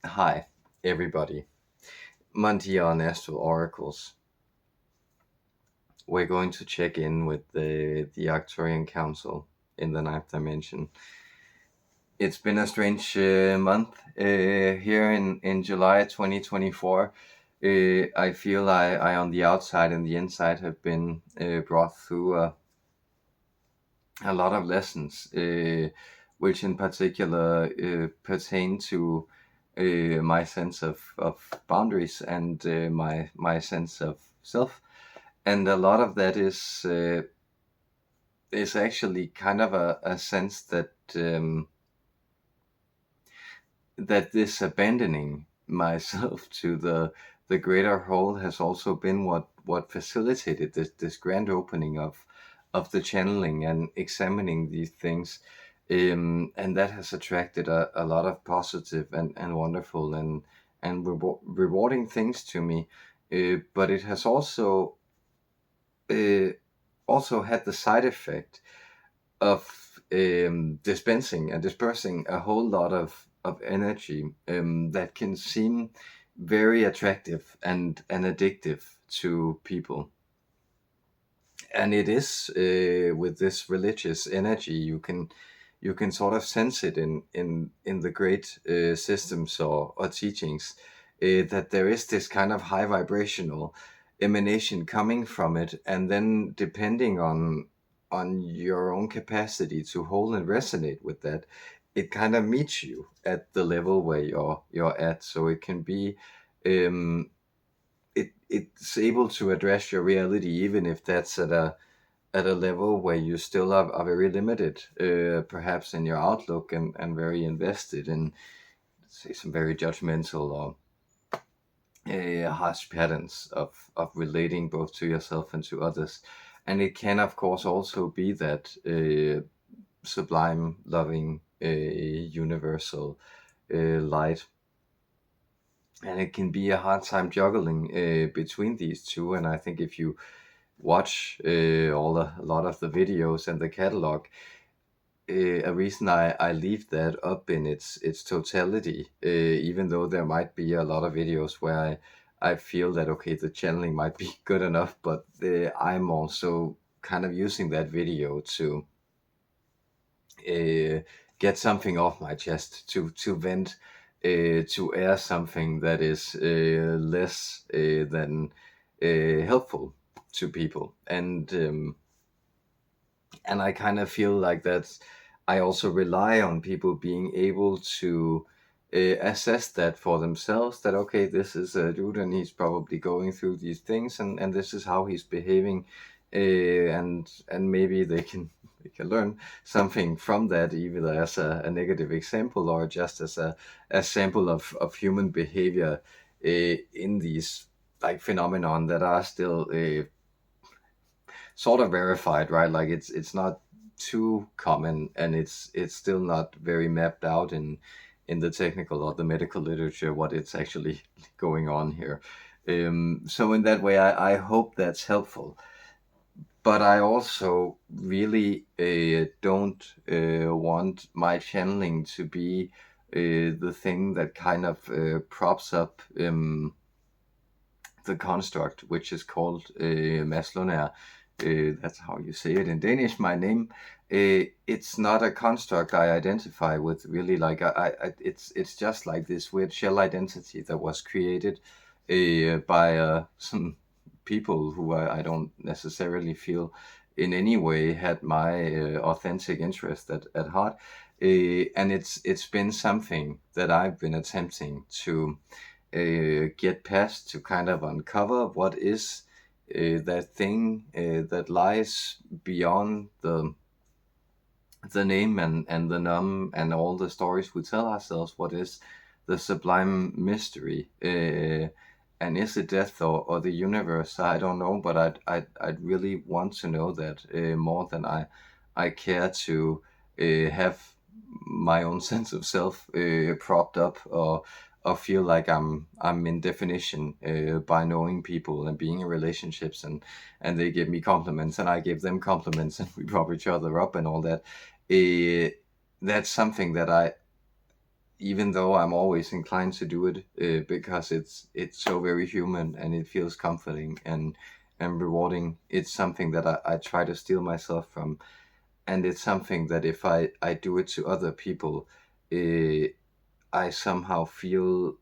Hi, everybody. Monty on Astral Oracles. We're going to check in with the Arcturian Council in the ninth dimension. It's been a strange month here in July 2024. I feel I, on the outside and the inside, have been brought through a lot of lessons, which in particular pertain to my sense of boundaries and my sense of self. And a lot of that is actually kind of a sense that this abandoning myself to the greater whole has also been what facilitated this grand opening of the channeling and examining these things. And that has attracted a lot of positive and wonderful and rewarding things to me. But it has uh, also had the side effect of dispensing and dispersing a whole lot of energy that can seem very attractive and addictive to people. And it is with this religious energy, you can sort of sense it in the great systems or teachings, that there is this kind of high vibrational emanation coming from it, and then depending on your own capacity to hold and resonate with that, it kind of meets you at the level where you're at. So it can be um, it's able to address your reality, even if that's at a level where you still are very limited, perhaps in your outlook, and very invested in, say, some very judgmental or harsh patterns of relating both to yourself and to others. And it can, of course, also be that sublime, loving, universal light. And it can be a hard time juggling between these two. And I think if you watch a lot of the videos and the catalog, a reason I leave that up in its totality, even though there might be a lot of videos where I feel that okay, the channeling might be good enough, but I'm also kind of using that video to uh, get something off my chest, to vent, to air something that is less than helpful to people. And I kind of feel like that I also rely on people being able to assess that for themselves, that okay, this is a dude and he's probably going through these things, and this is how he's behaving, and maybe they can learn something from that, either as a negative example or just as a sample of human behavior in these like phenomenon that are still sort of verified, right? Like it's not too common, and it's still not very mapped out in the technical or the medical literature what it's actually going on here. So in that way, I hope that's helpful. But I also really don't want my channeling to be the thing that kind of props up the construct, which is called Maslonair. That's how you say it in Danish. My name. It's not a construct I identify with really. Like it's just like this weird shell identity that was created by some people who I don't necessarily feel in any way had my authentic interest at heart. And it's been something that I've been attempting to get past, to kind of uncover what is that thing that lies beyond the name and the numb and all the stories we tell ourselves. What is the sublime mystery? And is it death or the universe? I don't know, but I'd really want to know that more than I care to have my own sense of self propped up, or feel like I'm in definition by knowing people and being in relationships, and they give me compliments and I give them compliments and we prop each other up and all that. uh, that's something that even though I'm always inclined to do it, because it's so very human and it feels comforting and rewarding. It's something that I try to steal myself from, and it's something that if I do it to other people, uh, I somehow feel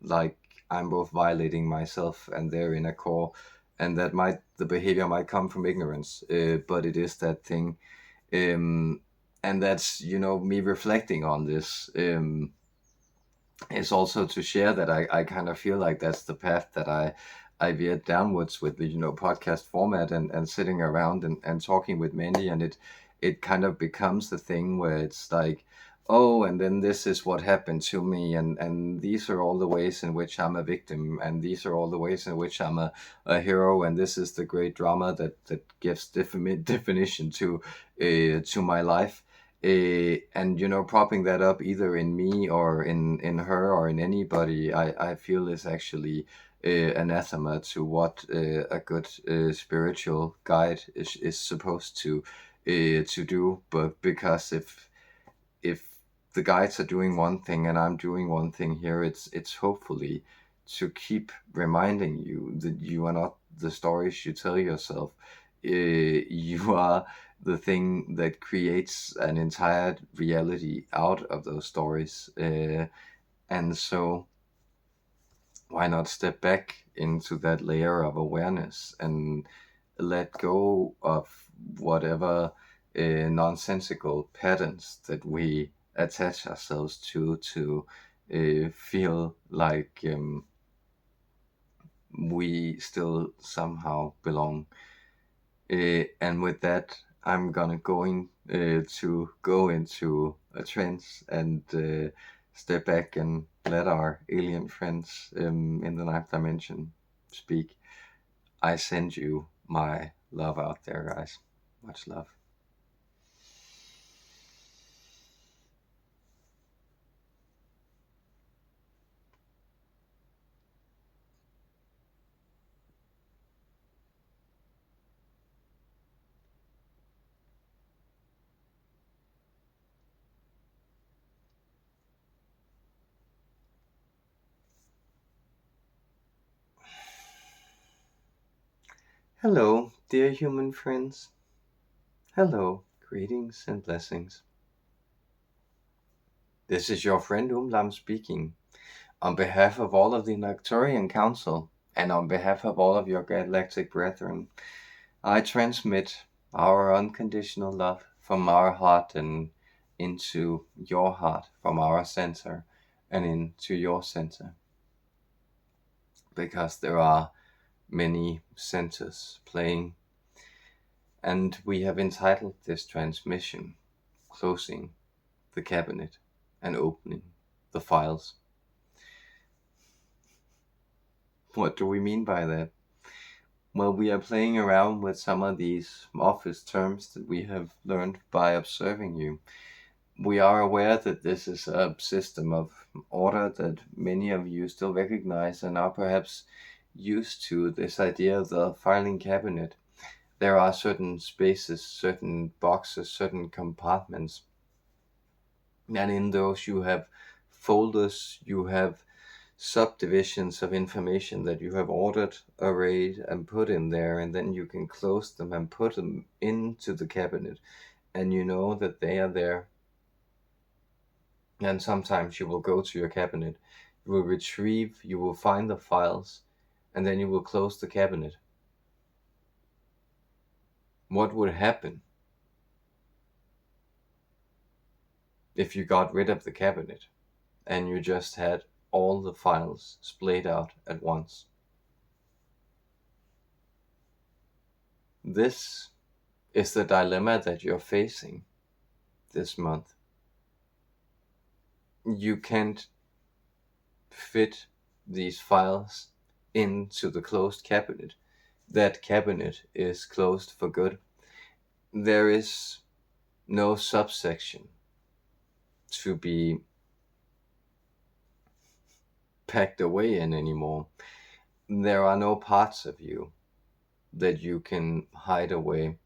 like I'm both violating myself and their inner core, and that the behavior might come from ignorance, but it is that thing, um, and that's me reflecting on this. Is also to share that I kind of feel like that's the path that I veered downwards with the podcast format and sitting around and talking with Mandy, and it kind of becomes the thing where it's like, oh, and then this is what happened to me, and these are all the ways in which I'm a victim, and these are all the ways in which I'm a hero, and this is the great drama that gives definition to my life. And propping that up either in me or in her or in anybody, I feel is actually anathema to what a good spiritual guide is supposed to do. But because if the guides are doing one thing and I'm doing one thing here, it's hopefully to keep reminding you that you are not the stories you tell yourself. You are the thing that creates an entire reality out of those stories. And so, why not step back into that layer of awareness and let go of whatever nonsensical patterns that we attach ourselves to feel like we still somehow belong. And with that, I'm gonna to go into a trance and step back and let our alien friends in the ninth dimension speak. I send you my love out there, guys. Much love. Hello, dear human friends. Hello, greetings and blessings. This is your friend Oumblam speaking. On behalf of all of the Arcturian Council, and on behalf of all of your galactic brethren, I transmit our unconditional love from our heart and into your heart, from our center and into your center. Because there are many centers playing, and we have entitled this transmission Closing the Cabinet and Opening the Files. What do we mean by that? Well, we are playing around with some of these office terms that we have learned by observing you. We are aware that this is a system of order that many of you still recognize and are perhaps used to this idea of the filing cabinet. There are certain spaces, certain boxes, certain compartments, and in those you have folders, you have subdivisions of information that you have ordered, arrayed, and put in there, and then you can close them and put them into the cabinet, and you know that they are there. And sometimes you will go to your cabinet, you will retrieve, you will find the files, and then you will close the cabinet. What would happen if you got rid of the cabinet and you just had all the files splayed out at once? This is the dilemma that you're facing this month. You can't fit these files into the closed cabinet. That cabinet is closed for good. There is no subsection to be packed away in anymore. There are no parts of you that you can hide away,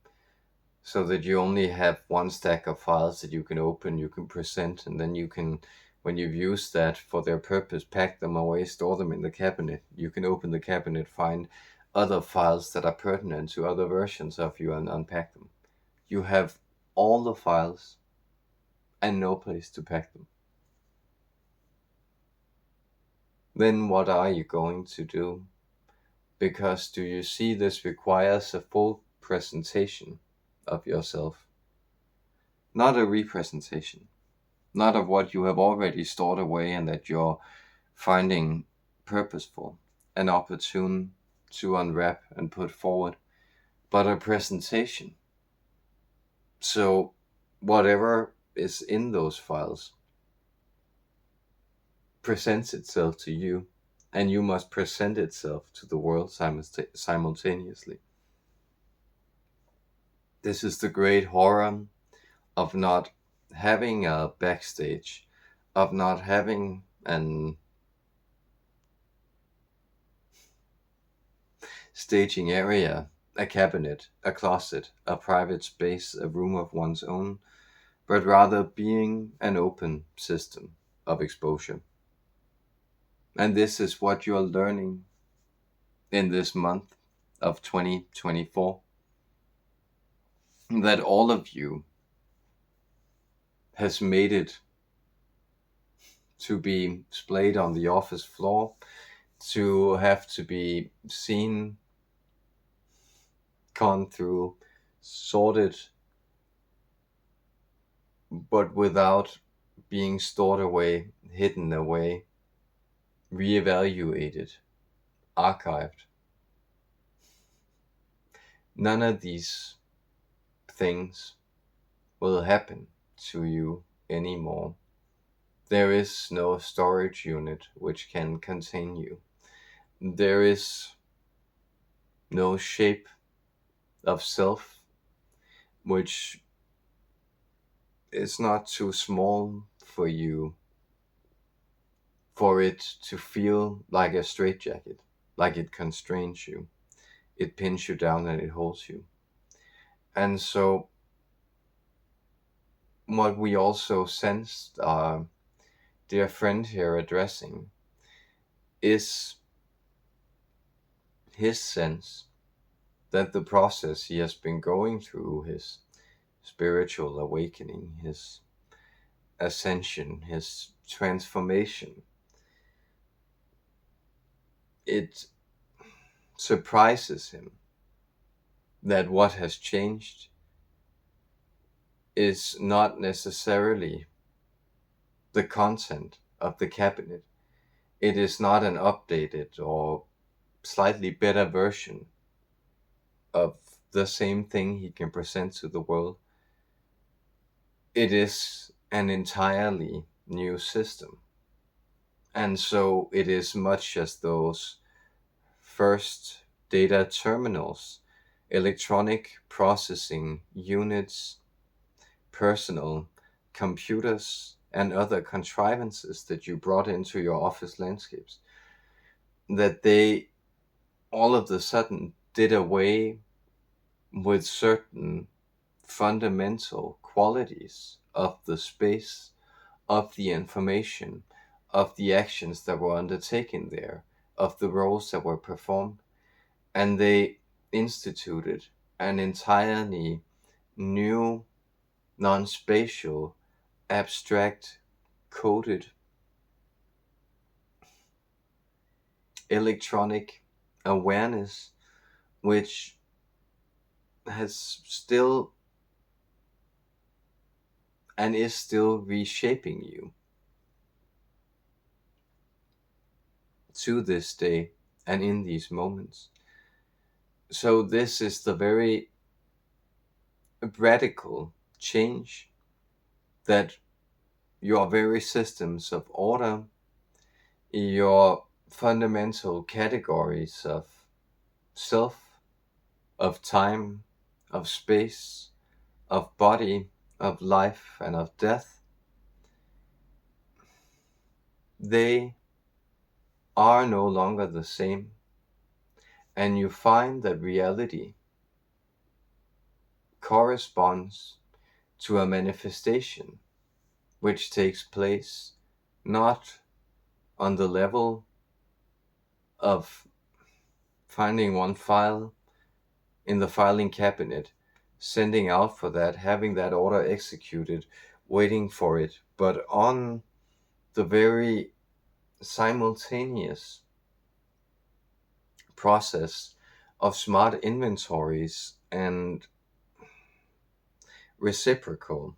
so that you only have one stack of files that you can open, you can present, and then you can when you've used that for their purpose, pack them away, store them in the cabinet. You can open the cabinet, find other files that are pertinent to other versions of you, and unpack them. You have all the files and no place to pack them. Then what are you going to do? Because do you see, this requires a full presentation of yourself, not a representation, not of what you have already stored away and that you're finding purposeful and opportune to unwrap and put forward, but a presentation. So whatever is in those files presents itself to you, and you must present itself to the world simultaneously. This is the great horror of not having a backstage, of not having an staging area, a cabinet, a closet, a private space, a room of one's own, but rather being an open system of exposure. And this is what you're learning in this month of 2024, that all of you has made it to be splayed on the office floor, to have to be seen, gone through, sorted, but without being stored away, hidden away, reevaluated, archived. None of these things will happen to you anymore. There is no storage unit which can contain you. There is no shape of self which is not too small for you, for it to feel like a straitjacket, like it constrains you, it pins you down and it holds you. And so what we also sensed our dear friend here addressing is his sense that the process he has been going through, his spiritual awakening, his ascension, his transformation, it surprises him that what has changed is not necessarily the content of the cabinet. It is not an updated or slightly better version of the same thing he can present to the world. It is an entirely new system. And so it is much as those first data terminals, electronic processing units, personal computers, and other contrivances that you brought into your office landscapes, that they all of a sudden did away with certain fundamental qualities of the space, of the information, of the actions that were undertaken there, of the roles that were performed, and they instituted an entirely new, non-spatial, abstract, coded, electronic awareness, which has still and is still reshaping you to this day and in these moments. So this is the very radical change that your very systems of order, your fundamental categories of self, of time, of space, of body, of life, and of death, they are no longer the same. And you find that reality corresponds to a manifestation which takes place not on the level of finding one file in the filing cabinet, sending out for that, having that order executed, waiting for it, but on the very simultaneous process of smart inventories and reciprocal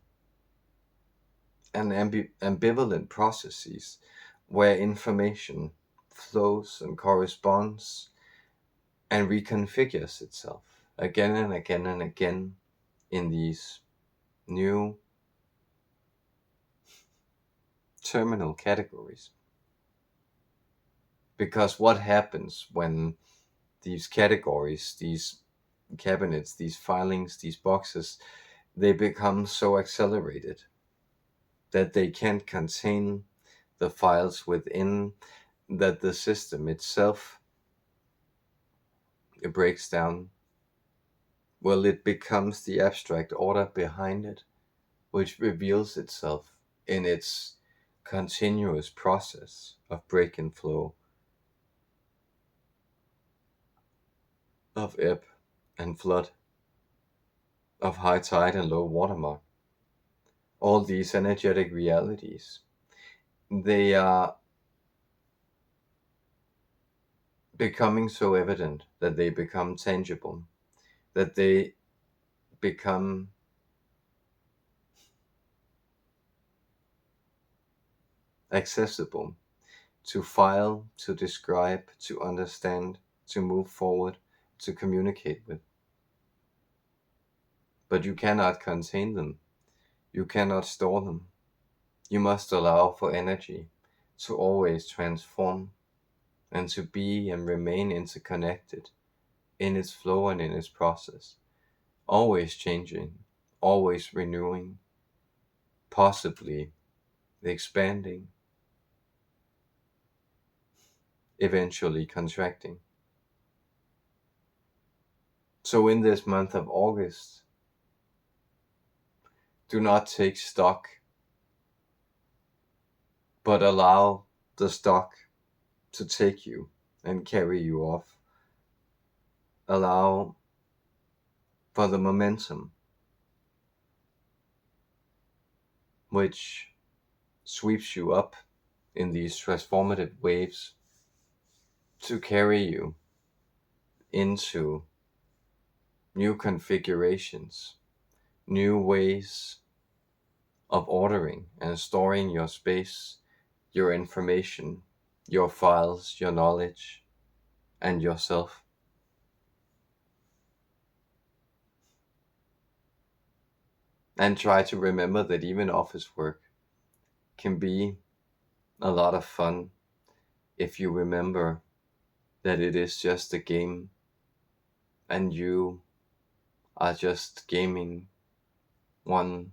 and ambivalent processes where information flows and corresponds and reconfigures itself again and again and again in these new terminal categories. Because what happens when these categories, these cabinets, these filings, these boxes, they become so accelerated that they can't contain the files within, that the system itself, it breaks down. Well, it becomes the abstract order behind it, which reveals itself in its continuous process of break and flow, of ebb and flood, of high tide and low watermark. All these energetic realities, they are becoming so evident that they become tangible, that they become accessible to file, to describe, to understand, to move forward, to communicate with. But you cannot contain them. You cannot store them. You must allow for energy to always transform and to be and remain interconnected in its flow and in its process, always changing, always renewing, possibly expanding, eventually contracting. So in this month of August, do not take stock, but allow the stock to take you and carry you off. Allow for the momentum which sweeps you up in these transformative waves to carry you into new configurations, new ways of ordering and storing your space, your information, your files, your knowledge, and yourself. And try to remember that even office work can be a lot of fun if you remember that it is just a game and you are just gaming one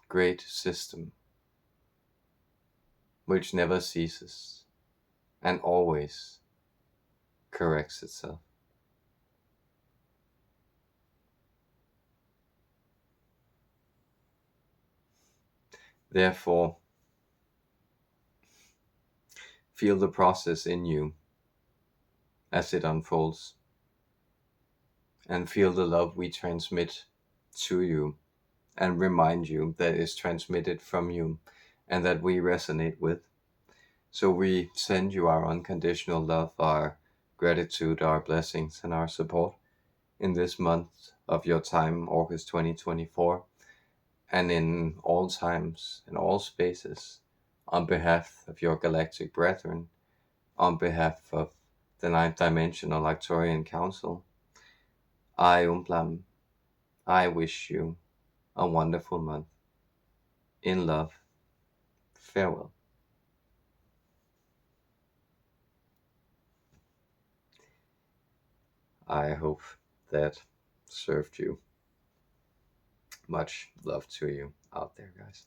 great system which never ceases and always corrects itself. Therefore, feel the process in you as it unfolds, and feel the love we transmit to you and remind you that is transmitted from you and that we resonate with. So we send you our unconditional love, our gratitude, our blessings, and our support in this month of your time, August 2024, and in all times, in all spaces, on behalf of your galactic brethren, on behalf of the Ninth Dimensional Arcturian Council, I, Oumblam, I wish you a wonderful month. In love, farewell. I hope that served you. Much love to you out there, guys.